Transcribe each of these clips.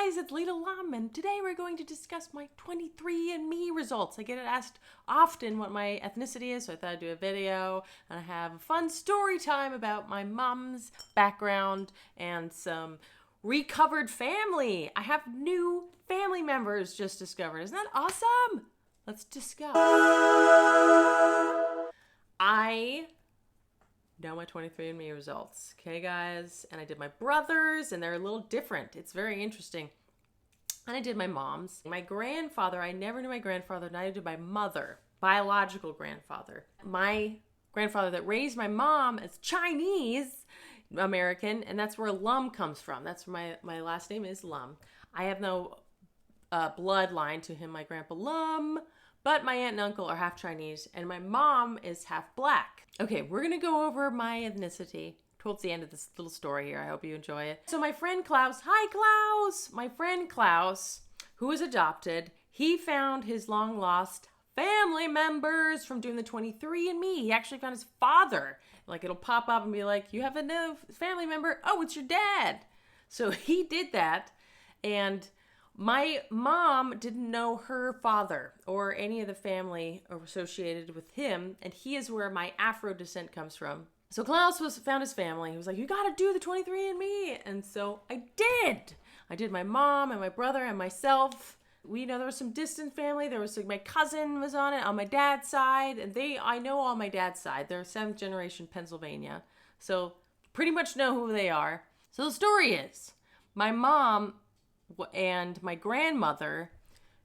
guys, it's Leda Lum, and today we're going to discuss my 23andMe results. I get asked often what my ethnicity is, so I thought I'd do a video, and I have a fun story time about my mom's background and some recovered family. I have new family members just discovered. Isn't that awesome? Let's discuss. I know my 23andMe results. Okay, guys? And I did my brother's, and they're a little different. It's very interesting. And I did my mom's. My grandfather, I never knew my grandfather, and I did my mother, biological grandfather. My grandfather that raised my mom is Chinese American, and that's where Lum comes from. That's where my last name is Lum. I have no bloodline to him, my grandpa Lum, but my aunt and uncle are half Chinese, and my mom is half black. Okay, we're gonna go over my ethnicity towards the end of this little story here. I hope you enjoy it. So my friend Klaus, hi Klaus! My friend Klaus, who was adopted, he found his long lost family members from doing the 23andMe. He actually found his father. Like, it'll pop up and be like, you have a new family member. Oh, it's your dad. So he did that, and my mom didn't know her father or any of the family associated with him, and he is where my Afro descent comes from. So Klaus found his family. He was like, you gotta do the 23andMe. And so I did. I did my mom and my brother and myself. There was some distant family. There was my cousin was on it on my dad's side, and I know all my dad's side. They're 7th generation Pennsylvania. So pretty much know who they are. So the story is, my mom and my grandmother,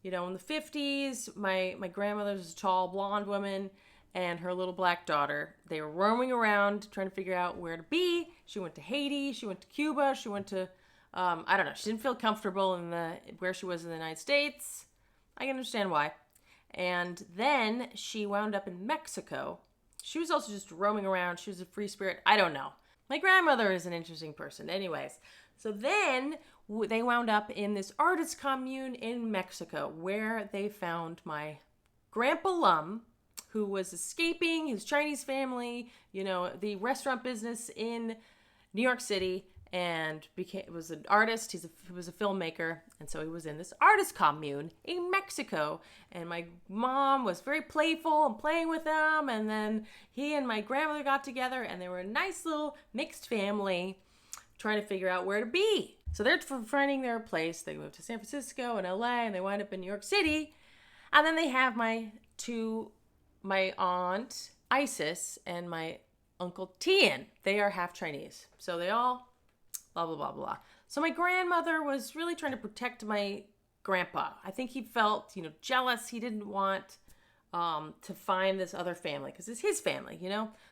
in the 50s, my grandmother was a tall blonde woman, and her little black daughter, they were roaming around trying to figure out where to be. She went to Haiti, she went to Cuba, she went to, I don't know, she didn't feel comfortable where she was in the United States. I can understand why. And then she wound up in Mexico. She was also just roaming around. She was a free spirit. I don't know. My grandmother is an interesting person. Anyways, so then they wound up in this artist commune in Mexico where they found my grandpa Lum, who was escaping his Chinese family, the restaurant business in New York City, and was an artist. He was a filmmaker, and so he was in this artist commune in Mexico. And my mom was very playful and playing with them, and then he and my grandmother got together, and they were a nice little mixed family trying to figure out where to be. So they're finding their place. They moved to San Francisco and LA, and they wind up in New York City. And then they have my aunt Isis and my uncle Tian. They are half Chinese. So they all blah, blah, blah, blah. So my grandmother was really trying to protect my grandpa. I think he felt, jealous. He didn't want to find this other family because it's his family,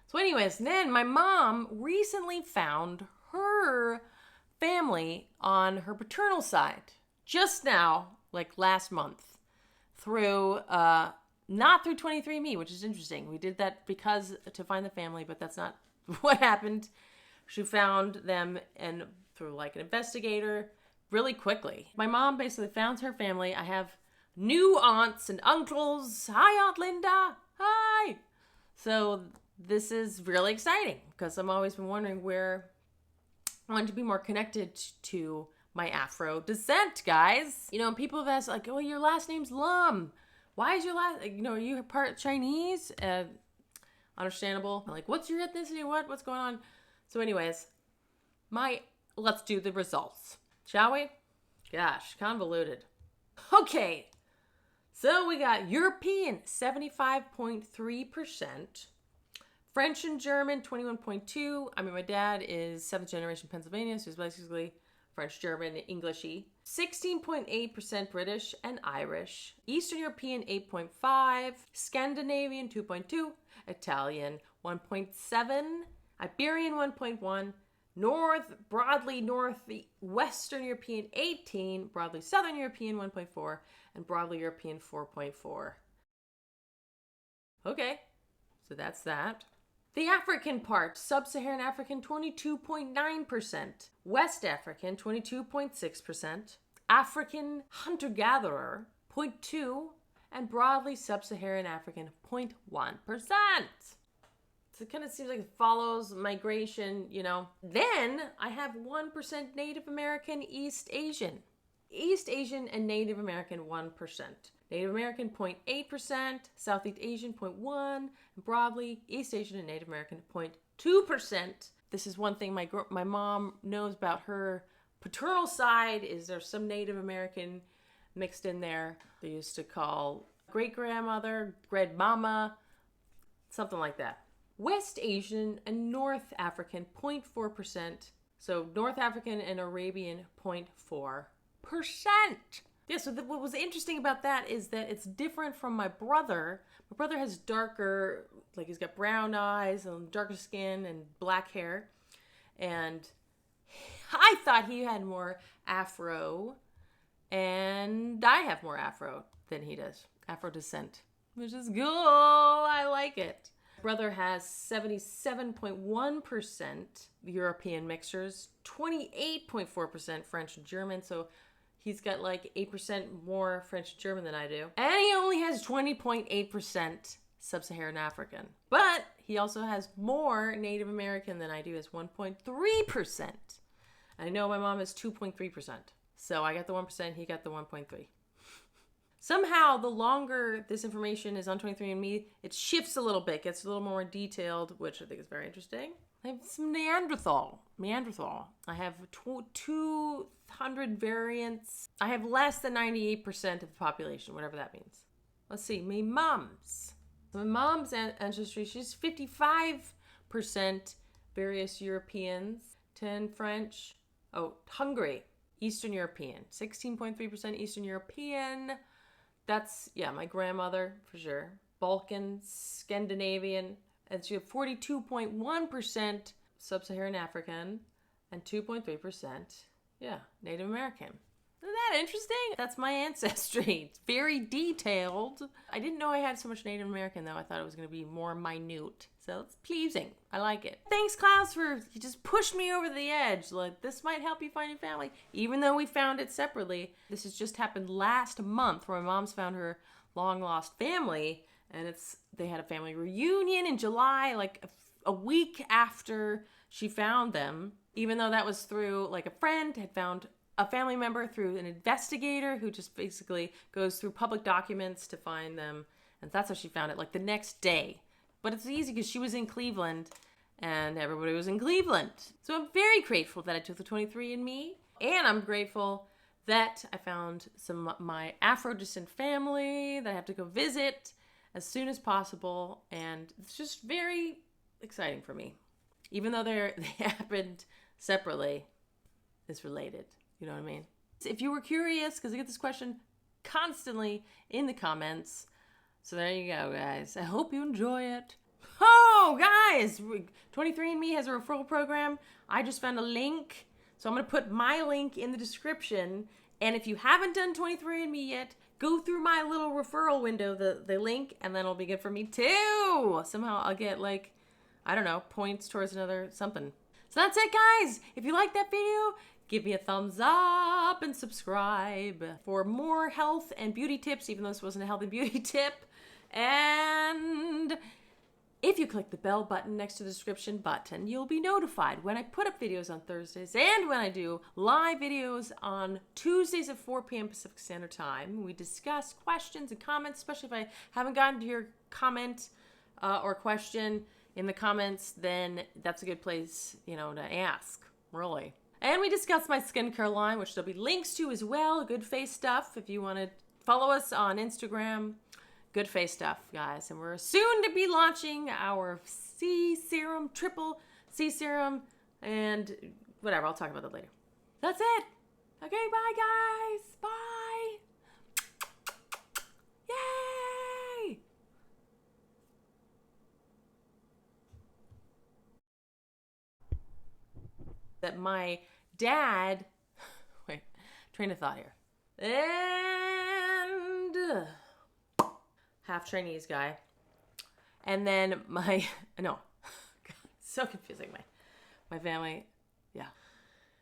So anyways, then my mom recently found her family on her paternal side just now, like last month, through not through 23andMe, which is interesting. We did that to find the family, but that's not what happened. She found them and through like an investigator really quickly. My mom basically found her family. I have new aunts and uncles. Hi, Aunt Linda. Hi. So this is really exciting because I've always been wondering where I wanted to be more connected to my Afro descent, guys. And people have asked, like, oh, your last name's Lum. Why is your last, are you part Chinese? Understandable. I'm like, what's your ethnicity? What's going on? So anyways, let's do the results, shall we? Gosh, convoluted. Okay, so we got European, 75.3%. French and German, 21.2%. My dad is 7th generation Pennsylvania, so he's basically French, German, Englishy. 16.8% British and Irish. Eastern European, 8.5%. Scandinavian, 2.2%. Italian, 1.7%. Iberian, 1.1%. Broadly Western European, 18%. Broadly Southern European, 1.4%. And broadly European, 4.4%. Okay, so that's that. The African part, Sub-Saharan African, 22.9%. West African, 22.6%. African hunter-gatherer, 0.2%. And broadly Sub-Saharan African, 0.1%. So it kind of seems like it follows migration, Then I have 1% Native American East Asian. East Asian and Native American 1%. Native American 0.8%, Southeast Asian 0.1%, and broadly East Asian and Native American 0.2%. This is one thing my mom knows about her paternal side is there's some Native American mixed in there. They used to call great-grandmother, grandmama, something like that. West Asian and North African 0.4%. So North African and Arabian 0.4%. Yeah, so what was interesting about that is that it's different from my brother. My brother has darker, like he's got brown eyes and darker skin and black hair. And I thought he had more Afro, and I have more Afro than he does. Afro descent, which is cool. I like it. Brother has 77.1% European mixtures, 28.4% French and German. So he's got like 8% more French and German than I do. And he only has 20.8% Sub-Saharan African. But he also has more Native American than I do, as 1.3%. I know my mom has 2.3%. So I got the 1%, he got the 1.3%. Somehow, the longer this information is on 23andMe, it shifts a little bit, gets a little more detailed, which I think is very interesting. I have some Neanderthal. I have 200 variants. I have less than 98% of the population, whatever that means. Let's see, my mom's ancestry, she's 55% various Europeans, 10 French, Hungary, Eastern European, 16.3% Eastern European. That's, my grandmother, for sure. Balkan, Scandinavian, and she had 42.1% Sub-Saharan African and 2.3%, Native American. Isn't that interesting? That's my ancestry. It's very detailed. I didn't know I had so much Native American, though. I thought it was going to be more minute. So it's pleasing. I like it. Thanks, Klaus, you just pushed me over the edge. Like, this might help you find your family, even though we found it separately. This has just happened last month, where my mom's found her long-lost family, and they had a family reunion in July, like a week after she found them, even though that was through, like, a friend had found a family member through an investigator who just basically goes through public documents to find them. And that's how she found it, like the next day. But it's easy because she was in Cleveland and everybody was in Cleveland. So I'm very grateful that I took the 23andMe. And I'm grateful that I found my Afro descent family that I have to go visit as soon as possible. And it's just very exciting for me. Even though they happened separately, it's related. You know what I mean? If you were curious, because I get this question constantly in the comments. So there you go, guys. I hope you enjoy it. Oh, guys, 23andMe has a referral program. I just found a link. So I'm going to put my link in the description. And if you haven't done 23andMe yet, go through my little referral window, the link, and then it'll be good for me too. Somehow I'll get points towards another something. So that's it, guys. If you like that video, give me a thumbs up and subscribe for more health and beauty tips, even though this wasn't a health and beauty tip. And if you click the bell button next to the description button, you'll be notified when I put up videos on Thursdays and when I do live videos on Tuesdays at 4 p.m. Pacific Standard Time. We discuss questions and comments, especially if I haven't gotten to your comment or question in the comments, then that's a good place, to ask, really. And we discussed my skincare line, which there'll be links to as well. Good Face Stuff, if you want to follow us on Instagram. Good Face Stuff, guys. And we're soon to be launching our C serum, triple C serum, and whatever. I'll talk about that later. That's it. Okay, bye, guys. Bye. Yay! That my dad, train of thought here, and half Chinese guy, and then God, so confusing, my family,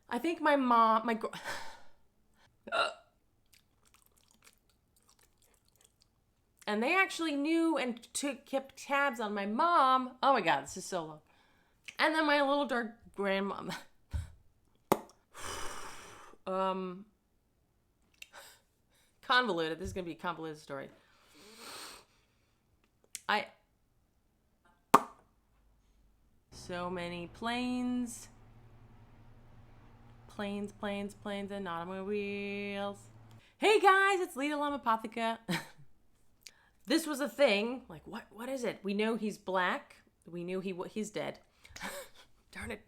I think my mom, and they actually knew and kept tabs on my mom. Oh my God, this is so long. And then my little dark grandmom. convoluted. This is going to be a convoluted story. So many planes, and automobiles. Hey guys, it's Leda Lamapotheca. This was a thing. Like, what is it? We know he's black. We knew he's dead. Darn it.